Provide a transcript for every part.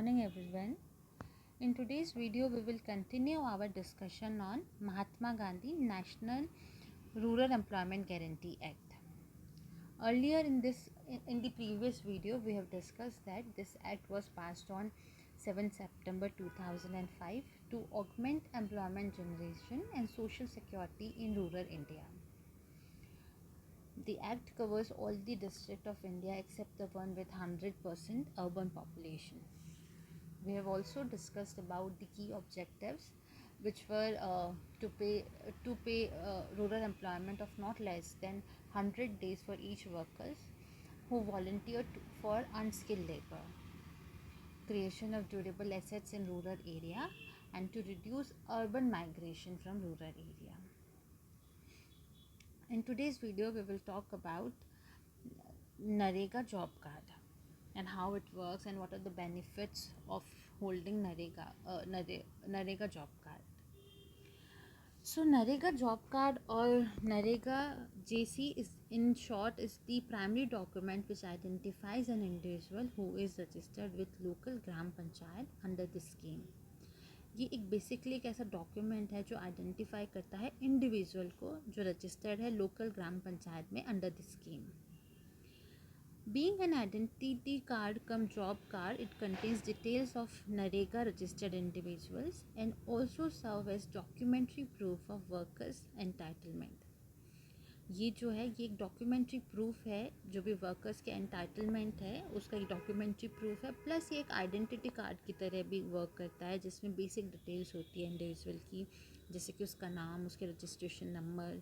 morning everyone. In today's video we will continue our discussion on Mahatma Gandhi National Rural Employment Guarantee Act. Earlier in the previous video we have discussed that this act was passed on 7 September 2005 to augment employment generation and social security in rural India. The act covers all the districts of India except the one with 100% urban population. We have also discussed about the key objectives, which were to pay rural employment of not less than 100 days for each workers who volunteered for unskilled labor, creation of durable assets in rural area, and to reduce urban migration from rural area. In today's video, we will talk about Narega job card and how it works and what are the benefits of holding Narega job card. So Narega job card or Narega JC is in short is the primary document which identifies an individual who is registered with local gram panchayat under this scheme. ये एक basically एक ऐसा document है जो identify करता है individual को जो रजिस्टर्ड है लोकल ग्राम पंचायत में under the scheme. Being an identity card cum job card, it contains details of Narega registered individuals and also serve as documentary proof of workers' entitlement. ये जो है ये एक डॉक्यूमेंट्री प्रूफ है, जो भी वर्कर्स के एंटाइटलमेंट है उसका एक डॉक्यूमेंट्री प्रूफ है, प्लस ये एक आइडेंटिटी कार्ड की तरह भी वर्क करता है जिसमें बेसिक डिटेल्स होती है इंडिविजुअल की, जैसे कि उसका नाम, उसके रजिस्ट्रेशन नंबर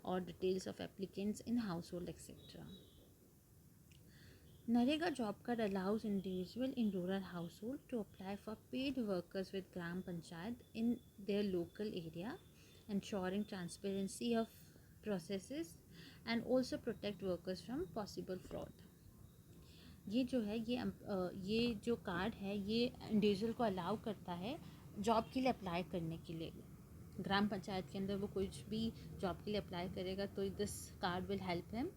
और details of applicants in house hold etcetera. Narega job card allows individual in rural household to apply for paid workers with Gram Panchayat in their local area, ensuring transparency of processes and also protect workers from possible fraud. ये जो है ये जो card है ये individual को allow करता है जॉब के लिए अप्लाई करने के लिए. ग्राम पंचायत के अंदर वो कुछ भी जॉब के लिए अप्लाई करेगा तो this card will help him.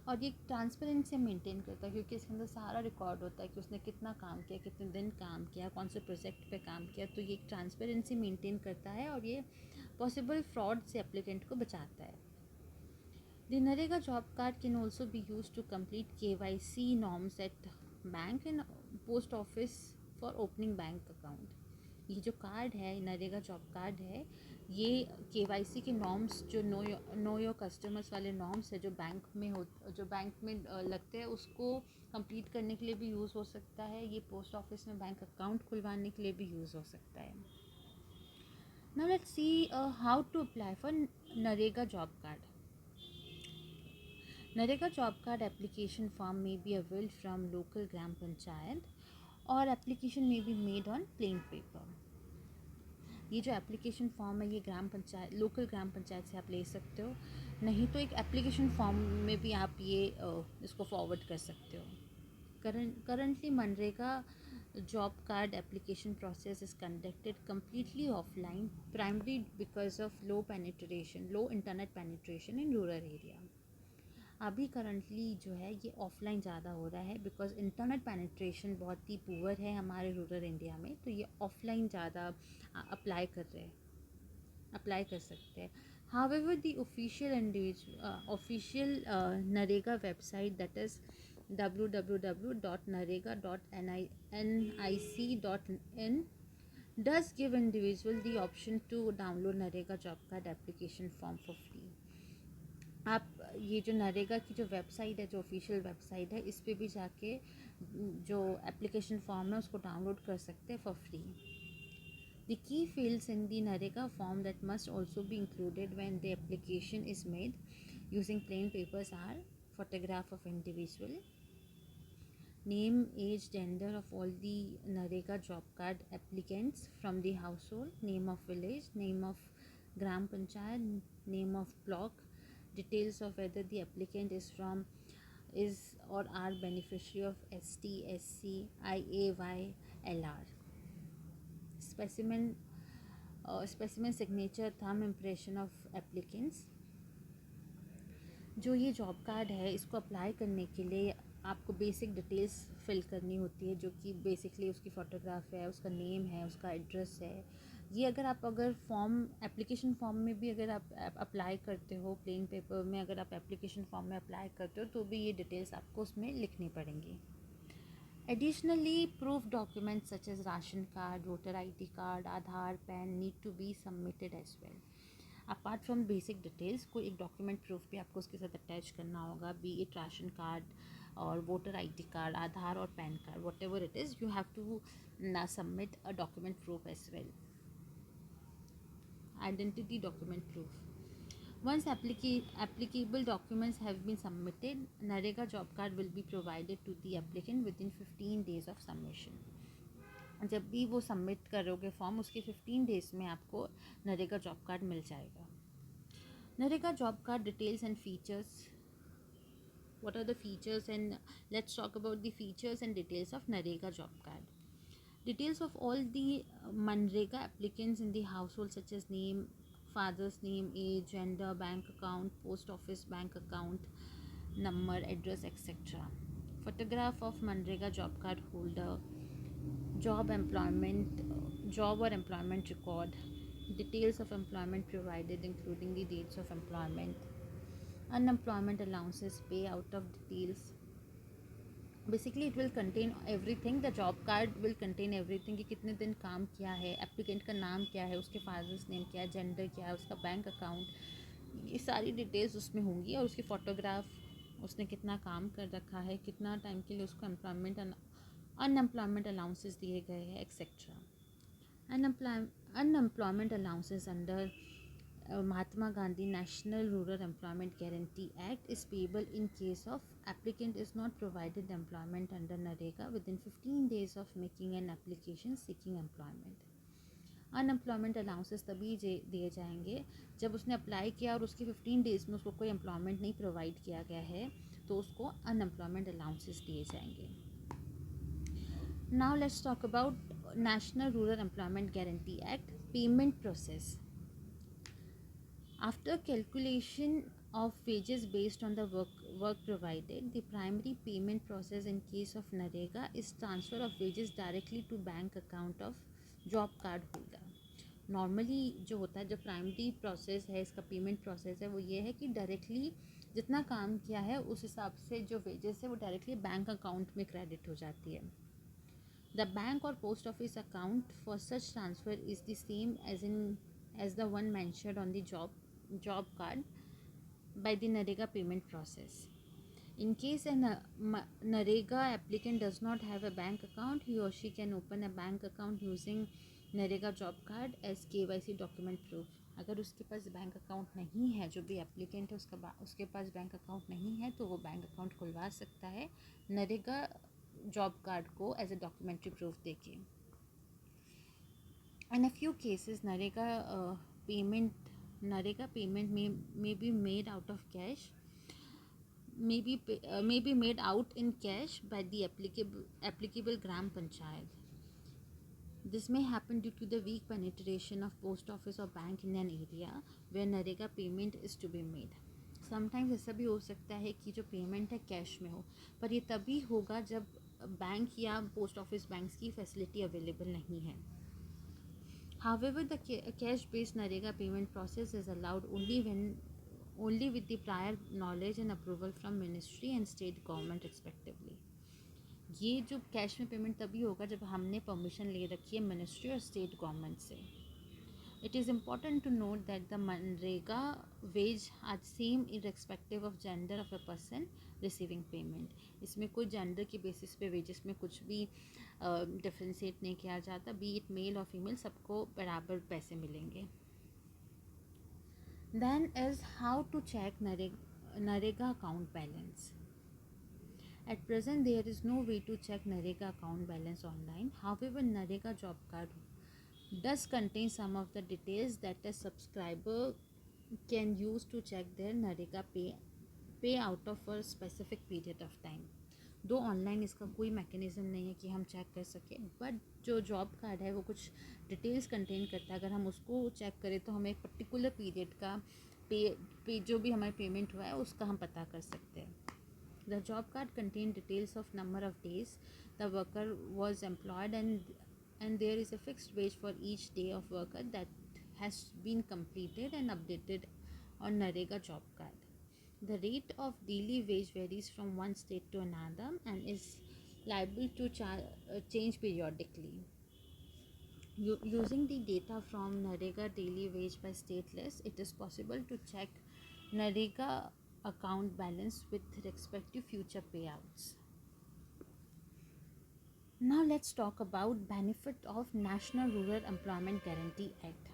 और ये ट्रांसपेरेंसी मेंटेन करता है क्योंकि इसके अंदर सारा रिकॉर्ड होता है कि उसने कितना काम किया, कितने दिन काम किया, कौन से प्रोजेक्ट पे काम किया. तो ये एक ट्रांसपेरेंसी मेंटेन करता है और ये पॉसिबल फ्रॉड से एप्लीकेंट को बचाता है. The Narega job card can also be used to complete KYC norms at bank and post office for opening bank account. ये जो कार्ड है नरेगा जॉब कार्ड है ये KYC के नॉर्म्स जो नो योर कस्टमर्स वाले नॉर्म्स है जो बैंक में लगते हैं उसको कंप्लीट करने के लिए भी यूज़ हो सकता है. ये पोस्ट ऑफिस में बैंक अकाउंट खुलवाने के लिए भी यूज़ हो सकता है. Now let's see how to apply for Narega job card. Narega job card application form may be availed from local gram panchayat or application may be made on plain paper. ये जो application form है ये local ग्राम पंचायत से आप ले सकते हो, नहीं तो एक एप्लीकेशन फॉर्म में भी आप ये इसको फॉरवर्ड कर सकते हो. Currently MNREGA job card application process is conducted completely offline, primarily because of low internet penetration in rural area. अभी करंटली जो है ये ऑफलाइन ज़्यादा हो रहा है बिकॉज इंटरनेट पेनिट्रेशन बहुत ही पुअर है हमारे रूरल इंडिया में, तो ये ऑफलाइन ज़्यादा अप्लाई कर सकते हैं. However the official NREGA website that is www.narega.nic.in does give individual the option to download Narega job card application form for free. आप ये जो नरेगा की जो वेबसाइट है, जो ऑफिशियल वेबसाइट है, इस पे भी जाके जो एप्लीकेशन फॉर्म है उसको डाउनलोड कर सकते हैं for free. The key fields in the NREGA form that must also be included when the application is made using plain papers or photograph of individual, name, age, gender of all the Narega job card applicants from the household, name of village, name of gram panchayat, name of block, details of whether the applicant is or are beneficiary of ST, SC, IAY, LR. Specimen signature, thumb impression of applicants. जो ये job card है इसको apply करने के लिए आपको basic details fill करनी होती है, जो कि बेसिकली उसकी फ़ोटोग्राफ है, उसका नेम है, उसका एड्रेस है। ये अगर फॉर्म एप्लीकेशन फॉर्म में भी अगर आप अप्लाई करते हो, प्लेन पेपर में अगर आप एप्लीकेशन फॉर्म में अप्लाई करते हो तो भी ये डिटेल्स आपको उसमें लिखनी पड़ेंगी। Additionally, proof documents such as ration card, voter ID card, Aadhaar, PAN need to be submitted as well. Apart from basic details, कोई एक डॉक्यूमेंट प्रूफ भी आपको उसके साथ अटैच करना होगा, बी इट राशन कार्ड और वोटर आईडी कार्ड, आधार और PAN card, whatever it is, you have to submit a document proof as well, identity document proof. Once applicable documents have been submitted, NREGA job card will be provided to the applicant within 15 days of submission. जब भी वो submit करोगे form, उसके 15 days में आपको NREGA job card मिल जाएगा. NREGA job card details and features. What are the features? And let's talk about the features and details of NREGA job card. Details of all the MNREGA applicants in the household, such as name, father's name, age, gender, bank account, post office bank account, number, address, etc. Photograph of MNREGA job card holder, job or employment record, details of employment provided including the dates of employment, unemployment allowances, payout of details. Basically it will contain everything. The job card will contain everything कि कितने दिन काम किया है, applicant का नाम क्या है, उसके फादर्स नेम क्या है, जेंडर क्या है, उसका बैंक अकाउंट, ये सारी डिटेल्स उसमें होंगी. और उसकी फ़ोटोग्राफ, उसने कितना काम कर रखा है, कितना टाइम के लिए उसको अनएम्प्लॉयमेंट अलाउंसेस दिए गए हैं, etcetera. Unemployment allowances under Mahatma Gandhi National Rural Employment Guarantee Act is payable in case of applicant is not provided employment under NREGA within 15 days of making an application seeking employment. Unemployment allowances तभी दिए जाएंगे जब उसने apply किया और उसके 15 days में उसको कोई एम्प्लॉयमेंट नहीं प्रोवाइड किया गया है, तो उसको अनएम्प्लॉयमेंट अलाउंसेस दिए जाएंगे. Now let's talk about national rural employment guarantee act. Payment process. After calculation of wages based on the work provided, the primary payment process in case of NREGA is transfer of wages directly to bank account of job card holder. Normally जो होता है, जो primary process है इसका, payment process है, वो ये है कि डायरेक्टली जितना काम किया है उस हिसाब से जो वेजेस है वो डायरेक्टली बैंक अकाउंट में क्रेडिट हो जाती है. द बैंक और post office account for such transfer is the same as the one mentioned on the job card by the NREGA payment process. In case a NREGA applicant does not have a bank account, he or she can open a bank account using NREGA job card as KYC document proof. अगर उसके पास bank account नहीं है, जो भी applicant है उसके पास bank account नहीं है, तो वो बैंक अकाउंट खुलवा सकता है नरेगा जॉब कार्ड को एज ए डॉक्यूमेंट्री प्रूफ देके. In a few cases, NREGA payment may be made out of cash, may be made out in cash by the applicable Gram Panchayat. This may happen due to the weak penetration of post office or bank in an area where NREGA payment is to be made. Sometimes ऐसा भी हो सकता है कि जो payment है cash में हो, पर ये तभी होगा जब बैंक या पोस्ट ऑफिस बैंक्स की फैसिलिटी अवेलेबल नहीं है. However, the cash-based NREGA payment process is allowed only with the prior knowledge and approval from ministry and state government respectively. ये जो कैश में पेमेंट तभी होगा जब हमने परमिशन ले रखी है मिनिस्ट्री और स्टेट गवर्नमेंट से. It is important to note that the MNREGA wage are same irrespective of gender of a person receiving payment. इसमें कोई जेंडर की बेसिस पे वेजेस में कुछ भी डिफ्रेंशिएट नहीं किया जाता, बी इट मेल और फीमेल, सबको बराबर पैसे मिलेंगे. Then is how to check NREGA account balance. At present, there is no way to check NREGA account balance online. However, NREGA job card does contain some of the details that a subscriber can use to check their NREGA pay out of a specific period of time. दो online इसका कोई mechanism नहीं है कि हम check कर सकें, but जो जॉब कार्ड है वो कुछ डिटेल्स कंटेन करता है. अगर हम उसको चेक करें तो हमें एक पर्टिकुलर पीरियड का पे जो भी हमारी पेमेंट हुआ है उसका हम पता कर सकते हैं. The job card contained details of number of days the worker was employed, and there is a fixed wage for each day of worker that has been completed and updated on Narega job card. The rate of daily wage varies from one state to another and is liable to change periodically. Using the data from Narega daily wage by state list, it is possible to check Narega account balance with respect to future payouts. Now let's talk about benefit of National Rural Employment Guarantee Act.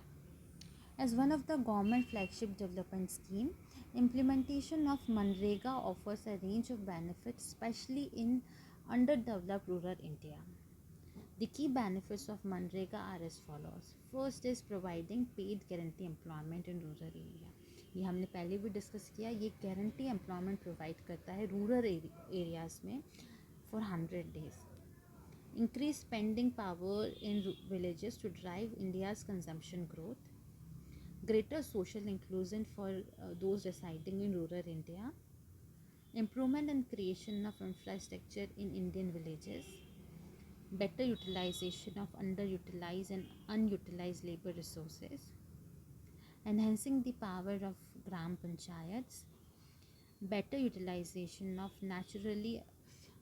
As one of the government flagship development scheme, implementation of Manrega offers a range of benefits, especially in underdeveloped rural India. The key benefits of Manrega are as follows. First is providing paid guarantee employment in rural area. ये हमने पहले भी discuss किया, ये guarantee employment provide करता है rural areas में for 100 days. Increase spending power in villages to drive India's consumption growth. Greater social inclusion for those residing in rural India. Improvement and creation of infrastructure in Indian villages. Better utilization of underutilized and unutilized labor resources. Enhancing the power of Gram Panchayats. Better utilization of naturally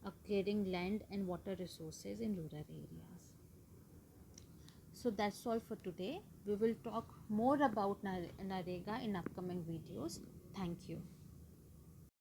occurring land and water resources in rural areas. So that's all for today. We will talk more about Narega in upcoming videos. Thank you.